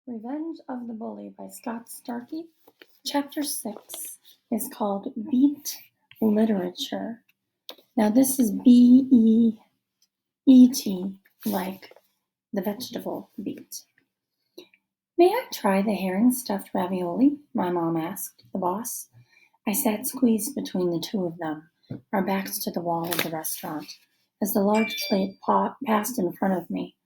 Revenge of the Bully by Scott Starkey. Chapter 6 is called Beet Literature. Now this is B-E-E-T, like the vegetable beet. May I try the herring stuffed ravioli? My mom asked the boss. I sat squeezed between the two of them, our backs to the wall of the restaurant. As the large plate passed in front of me,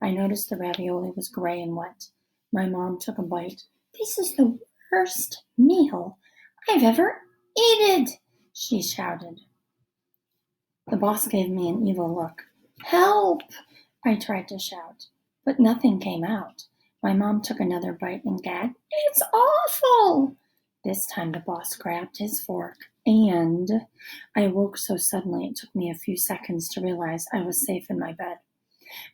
I noticed the ravioli was gray and wet. My mom took a bite. "This is the worst meal I've ever eaten," she shouted. The boss gave me an evil look. "Help!" I tried to shout, but nothing came out. My mom took another bite and gagged. "It's awful!" This time the boss grabbed his fork, and I awoke so suddenly it took me a few seconds to realize I was safe in my bed.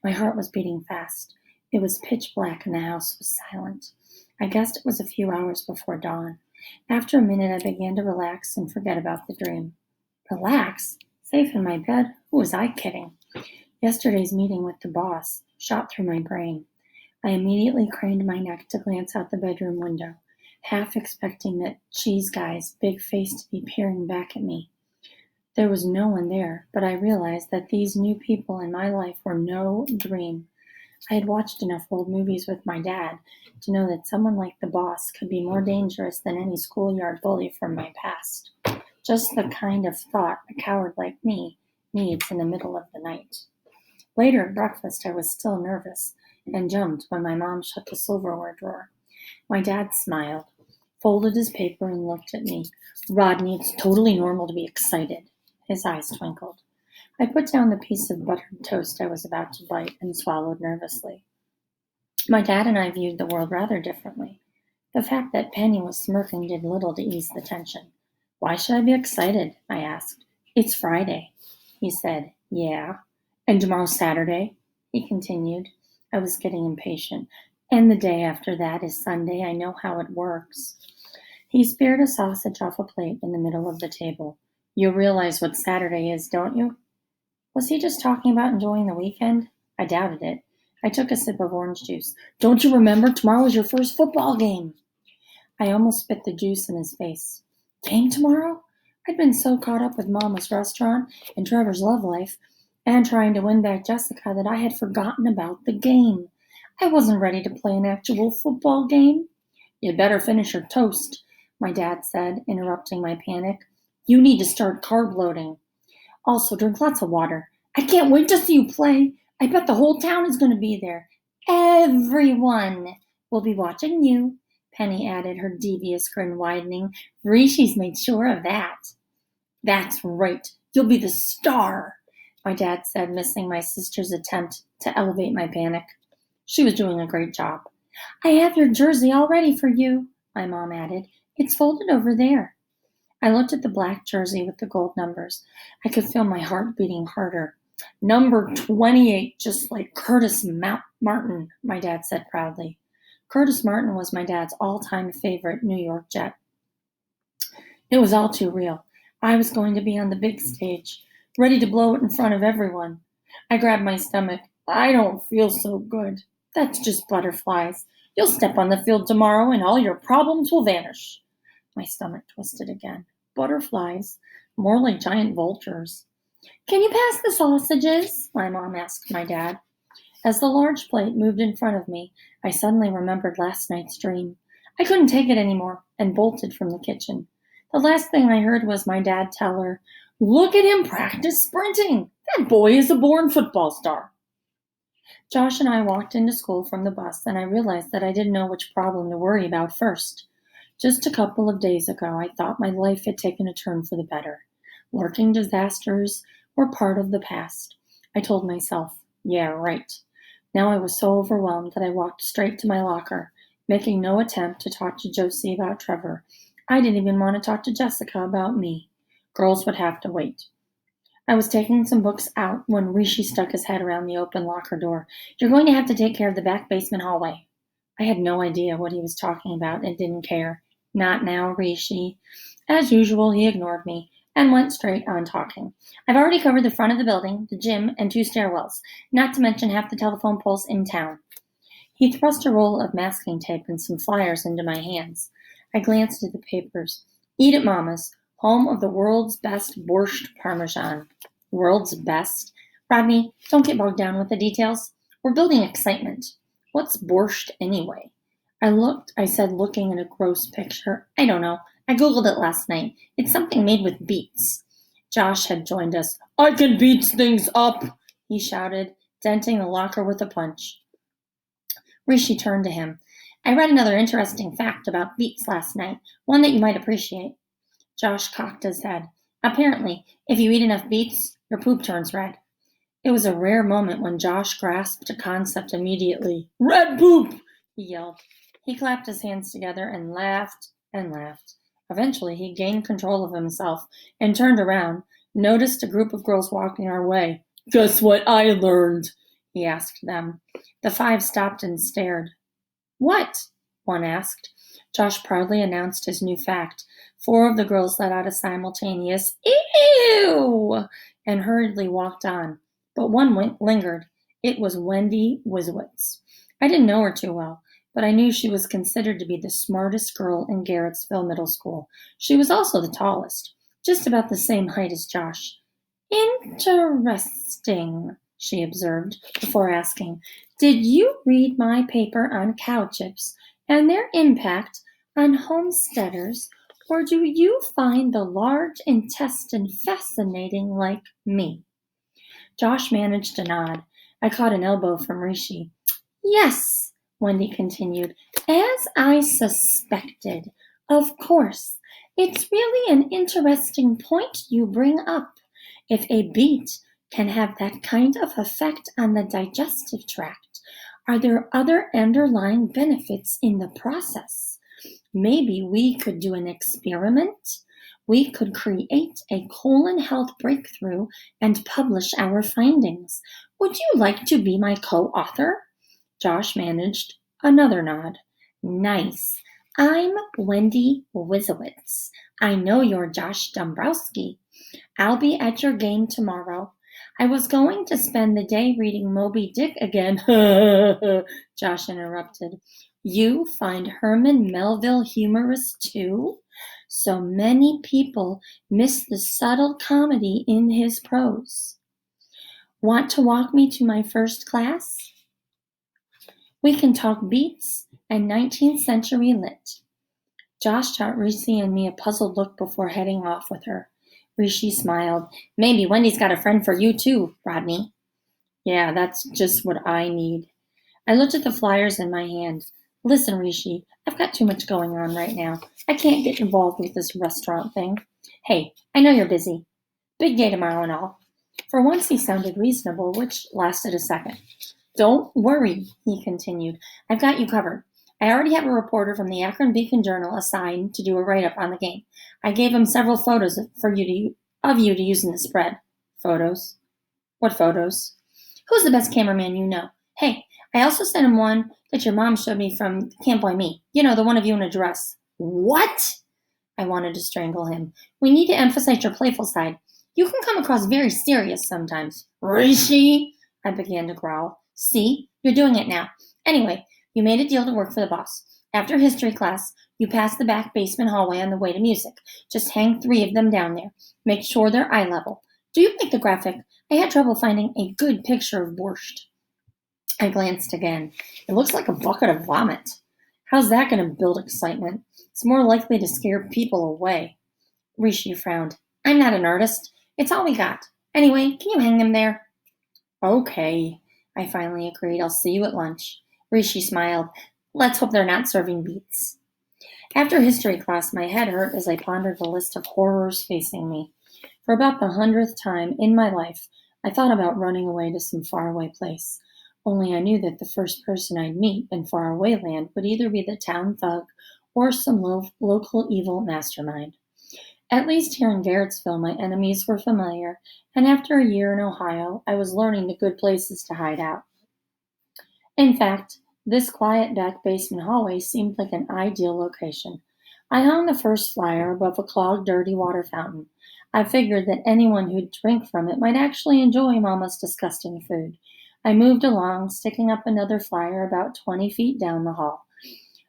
My heart was beating fast. It was pitch black and the house was silent. I guessed it was a few hours before dawn. After a minute, I began to relax and forget about the dream. Relax? Safe in my bed? Who was I kidding? Yesterday's meeting with the boss shot through my brain. I immediately craned my neck to glance out the bedroom window, half expecting that cheese guy's big face to be peering back at me. There was no one there, but I realized that these new people in my life were no dream. I had watched enough old movies with my dad to know that someone like the boss could be more dangerous than any schoolyard bully from my past. Just the kind of thought a coward like me needs in the middle of the night. Later at breakfast, I was still nervous and jumped when my mom shut the silverware drawer. My dad smiled, folded his paper, and looked at me. "Rodney, it's totally normal to be excited." His eyes twinkled. I put down the piece of buttered toast I was about to bite and swallowed nervously. My dad and I viewed the world rather differently. The fact that Penny was smirking did little to ease the tension. "Why should I be excited?" I asked. "It's Friday." He said, "Yeah." "And tomorrow's Saturday?" he continued. I was getting impatient. "And the day after that is Sunday. I know how it works." He speared a sausage off a plate in the middle of the table. "You realize what Saturday is, don't you?" Was he just talking about enjoying the weekend? I doubted it. I took a sip of orange juice. "Don't you remember? Tomorrow is your first football game." I almost spit the juice in his face. Game tomorrow? I'd been so caught up with Mama's restaurant and Trevor's love life and trying to win back Jessica that I had forgotten about the game. I wasn't ready to play an actual football game. "You'd better finish your toast," my dad said, interrupting my panic. "You need to start carb loading. Also, drink lots of water. I can't wait to see you play. I bet the whole town is going to be there. Everyone will be watching you," Penny added, her devious grin widening. "Rishi's made sure of that." "That's right. You'll be the star," my dad said, missing my sister's attempt to elevate my panic. She was doing a great job. "I have your jersey all ready for you," my mom added. "It's folded over there." I looked at the black jersey with the gold numbers. I could feel my heart beating harder. "Number 28, just like Curtis Martin," my dad said proudly. Curtis Martin was my dad's all-time favorite New York Jet. It was all too real. I was going to be on the big stage, ready to blow it in front of everyone. I grabbed my stomach. "I don't feel so good." "That's just butterflies. You'll step on the field tomorrow and all your problems will vanish." My stomach twisted again. Butterflies? More like giant vultures. "Can you pass the sausages?" my mom asked my dad. As the large plate moved in front of me, I suddenly remembered last night's dream. I couldn't take it anymore and bolted from the kitchen. The last thing I heard was my dad tell her, "Look at him practice sprinting. That boy is a born football star." Josh and I walked into school from the bus, and I realized that I didn't know which problem to worry about first. Just a couple of days ago, I thought my life had taken a turn for the better. Lurking disasters were part of the past. I told myself, yeah, right. Now I was so overwhelmed that I walked straight to my locker, making no attempt to talk to Josie about Trevor. I didn't even want to talk to Jessica about me. Girls would have to wait. I was taking some books out when Rishi stuck his head around the open locker door. "You're going to have to take care of the back basement hallway." I had no idea what he was talking about and didn't care. "Not now, Rishi." As usual, he ignored me and went straight on talking. "I've already covered the front of the building, the gym, and 2 stairwells, not to mention half the telephone poles in town." He thrust a roll of masking tape and some flyers into my hands. I glanced at the papers. Eat at Mama's, home of the world's best borscht parmesan. World's best? Rodney, don't get bogged down with the details. We're building excitement. What's borscht anyway? I said, looking at a gross picture. I don't know. I googled it last night. It's something made with beets. Josh had joined us. I can beat things up, he shouted, denting the locker with a punch. Rishi turned to him. I read another interesting fact about beets last night, one that you might appreciate. Josh cocked his head. Apparently, if you eat enough beets, your poop turns red. It was a rare moment when Josh grasped a concept immediately. Red poop! He yelled. He clapped his hands together and laughed and laughed. Eventually, he gained control of himself and turned around, noticed a group of girls walking our way. Guess what I learned? He asked them. The 5 stopped and stared. What? One asked. Josh proudly announced his new fact. 4 of the girls let out a simultaneous ew and hurriedly walked on. But one lingered. It was Wendy Wiswitz. I didn't know her too well, but I knew she was considered to be the smartest girl in Garrettsville Middle School. She was also the tallest, just about the same height as Josh. Interesting, she observed, before asking, did you read my paper on cow chips and their impact on homesteaders, or do you find the large intestine fascinating like me? Josh managed to nod. I caught an elbow from Rishi. Yes, Wendy continued, as I suspected. Of course, it's really an interesting point you bring up. If a beet can have that kind of effect on the digestive tract, are there other underlying benefits in the process? Maybe we could do an experiment. We could create a colon health breakthrough and publish our findings. Would you like to be my co-author? Josh managed another nod. Nice. I'm Wendy Wisowitz. I know you're Josh Dombrowski. I'll be at your game tomorrow. I was going to spend the day reading Moby Dick again. Josh interrupted. You find Herman Melville humorous too? So many people miss the subtle comedy in his prose. Want to walk me to my first class? We can talk beets and 19th century lit. Josh shot Rishi and me a puzzled look before heading off with her. Rishi smiled. Maybe Wendy's got a friend for you too, Rodney. Yeah, that's just what I need. I looked at the flyers in my hand. Listen, Rishi, I've got too much going on right now. I can't get involved with this restaurant thing. Hey, I know you're busy. Big day tomorrow and all. For once he sounded reasonable, which lasted a second. Don't worry, he continued. I've got you covered. I already have a reporter from the Akron Beacon Journal assigned to do a write-up on the game. I gave him several photos of you to use in the spread. Photos? What photos? Who's the best cameraman you know? Hey, I also sent him one that your mom showed me from Can't Blame Me. You know, the one of you in a dress. What? I wanted to strangle him. We need to emphasize your playful side. You can come across very serious sometimes. Rishi, I began to growl. See, you're doing it now. Anyway, you made a deal to work for the boss. After history class, you pass the back basement hallway on the way to music. Just hang 3 of them down there. Make sure they're eye level. Do you make the graphic? I had trouble finding a good picture of borscht. I glanced again. It looks like a bucket of vomit. How's that going to build excitement? It's more likely to scare people away. Rishi frowned. I'm not an artist. It's all we got. Anyway, can you hang them there? Okay, I finally agreed. I'll see you at lunch. Rishi smiled. Let's hope they're not serving beets. After history class, my head hurt as I pondered the list of horrors facing me. For about the 100th time in my life, I thought about running away to some faraway place. Only I knew that the first person I'd meet in faraway land would either be the town thug or some local evil mastermind. At least here in Garrettsville, my enemies were familiar, and after a year in Ohio, I was learning the good places to hide out. In fact, this quiet back basement hallway seemed like an ideal location. I hung the first flyer above a clogged, dirty water fountain. I figured that anyone who'd drink from it might actually enjoy Mama's disgusting food. I moved along, sticking up another flyer about 20 feet down the hall.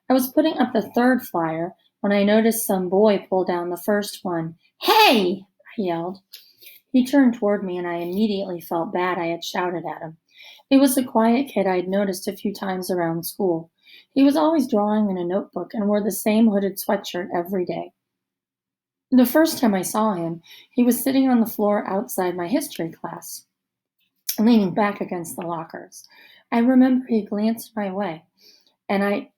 I was putting up the third flyer when I noticed some boy pull down the first one. "Hey!" I yelled. He turned toward me, and I immediately felt bad I had shouted at him. It was the quiet kid I had noticed a few times around school. He was always drawing in a notebook and wore the same hooded sweatshirt every day. The first time I saw him, he was sitting on the floor outside my history class, leaning back against the lockers. I remember he glanced my way, and I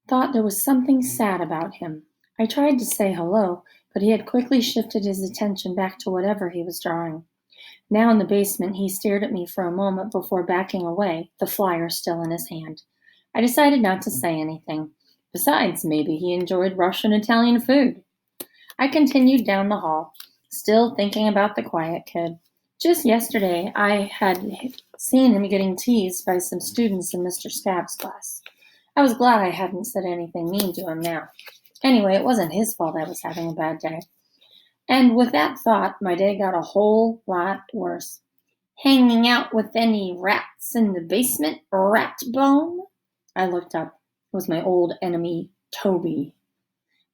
thought there was something sad about him. I tried to say hello, but he had quickly shifted his attention back to whatever he was drawing. Now in the basement, he stared at me for a moment before backing away, the flyer still in his hand. I decided not to say anything. Besides, maybe he enjoyed Russian Italian food. I continued down the hall, still thinking about the quiet kid. Just yesterday, I had seen him getting teased by some students in Mr. Scabb's class. I was glad I hadn't said anything mean to him now. Anyway, it wasn't his fault I was having a bad day. And with that thought, my day got a whole lot worse. "Hanging out with any rats in the basement, Ratbone?" I looked up. It was my old enemy, Toby.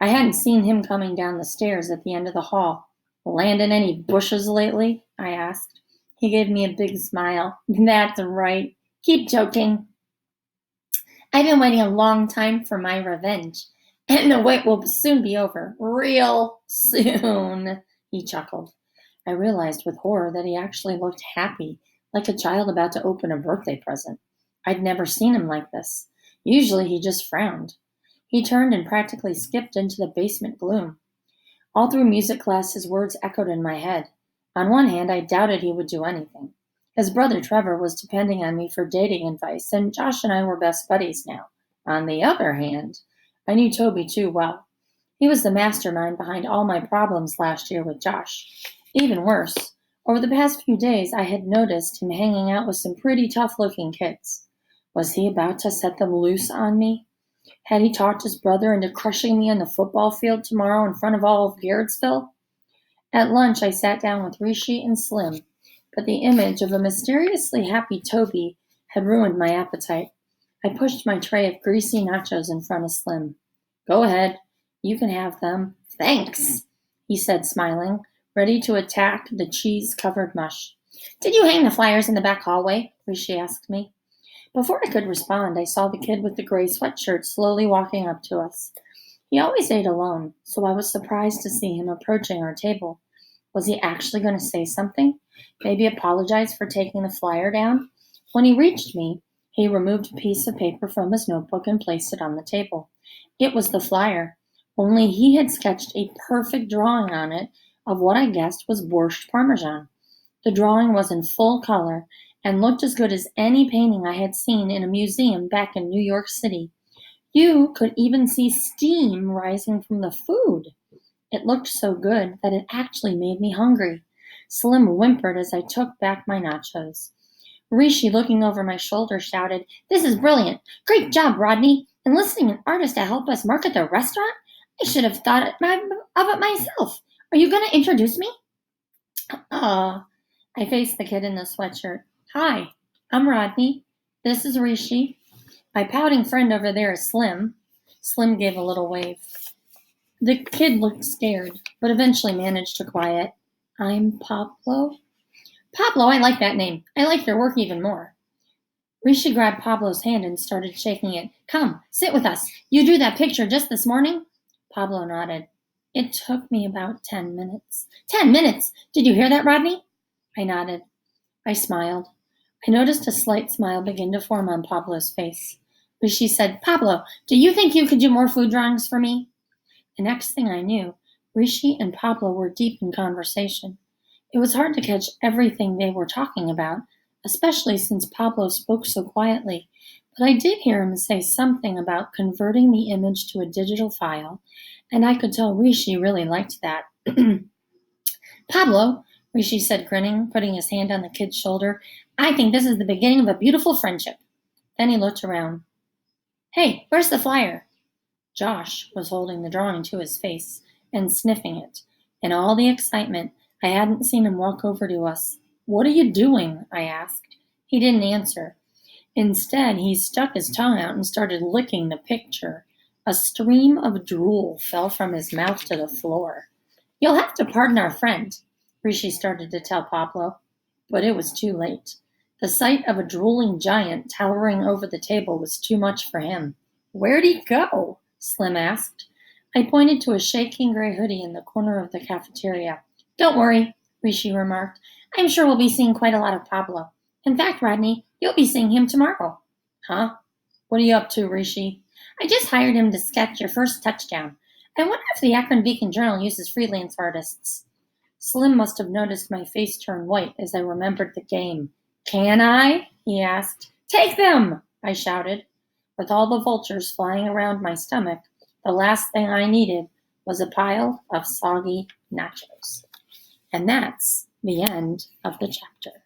I hadn't seen him coming down the stairs at the end of the hall. "Landing any bushes lately?" I asked. He gave me a big smile. "That's right. Keep joking. I've been waiting a long time for my revenge, and the wait will soon be over. Real soon," he chuckled. I realized with horror that he actually looked happy, like a child about to open a birthday present. I'd never seen him like this. Usually he just frowned. He turned and practically skipped into the basement gloom. All through music class, his words echoed in my head. On one hand, I doubted he would do anything. His brother Trevor was depending on me for dating advice, and Josh and I were best buddies now. On the other hand, I knew Toby too well. He was the mastermind behind all my problems last year with Josh. Even worse, over the past few days, I had noticed him hanging out with some pretty tough-looking kids. Was he about to set them loose on me? Had he talked his brother into crushing me on the football field tomorrow in front of all of Garrettsville? At lunch, I sat down with Rishi and Slim, but the image of a mysteriously happy Toby had ruined my appetite. I pushed my tray of greasy nachos in front of Slim. "Go ahead. You can have them." "Thanks," he said, smiling, ready to attack the cheese-covered mush. "Did you hang the flyers in the back hallway?" Rishi asked me. Before I could respond, I saw the kid with the gray sweatshirt slowly walking up to us. He always ate alone, so I was surprised to see him approaching our table. Was he actually going to say something? Maybe apologize for taking the flyer down? When he reached me, he removed a piece of paper from his notebook and placed it on the table. It was the flyer, only he had sketched a perfect drawing on it of what I guessed was Borscht Parmesan. The drawing was in full color and looked as good as any painting I had seen in a museum back in New York City. You could even see steam rising from the food. It looked so good that it actually made me hungry. Slim whimpered as I took back my nachos. Rishi, looking over my shoulder, shouted, "This is brilliant! Great job, Rodney! Enlisting an artist to help us market the restaurant? I should have thought of it myself. Are you going to introduce me?" I faced the kid in the sweatshirt. "Hi, I'm Rodney. This is Rishi. My pouting friend over there is Slim." Slim gave a little wave. The kid looked scared, but eventually managed to quiet. "I'm Pablo." "Pablo, I like that name. I like your work even more." Rishi grabbed Pablo's hand and started shaking it. "Come, sit with us. You drew that picture just this morning?" Pablo nodded. "It took me about 10 minutes. 10 minutes! Did you hear that, Rodney?" I nodded. I smiled. I noticed a slight smile begin to form on Pablo's face. Rishi said, "Pablo, do you think you could do more food drawings for me?" The next thing I knew, Rishi and Pablo were deep in conversation. It was hard to catch everything they were talking about, especially since Pablo spoke so quietly, but I did hear him say something about converting the image to a digital file, and I could tell Rishi really liked that. "Pablo," Rishi said, grinning, putting his hand on the kid's shoulder, "I think this is the beginning of a beautiful friendship." Then he looked around. "Hey, where's the flyer?" Josh was holding the drawing to his face and sniffing it. In all the excitement, I hadn't seen him walk over to us. "What are you doing?" I asked. He didn't answer. Instead, he stuck his tongue out and started licking the picture. A stream of drool fell from his mouth to the floor. You'll have to pardon our friend, Rishi started to tell Pablo, but it was too late. The sight of a drooling giant towering over the table was too much for him. Where'd he go? Slim asked. I pointed to a shaking gray hoodie in the corner of the cafeteria. Don't worry, Rishi remarked. I'm sure we'll be seeing quite a lot of Pablo. In fact, Rodney, you'll be seeing him tomorrow. Huh? What are you up to, Rishi? I just hired him to sketch your first touchdown. I wonder if the Akron Beacon Journal uses freelance artists. Slim must have noticed my face turn white as I remembered the game. Can I? He asked. Take them! I shouted. With all the vultures flying around my stomach, the last thing I needed was a pile of soggy nachos. And that's the end of the chapter.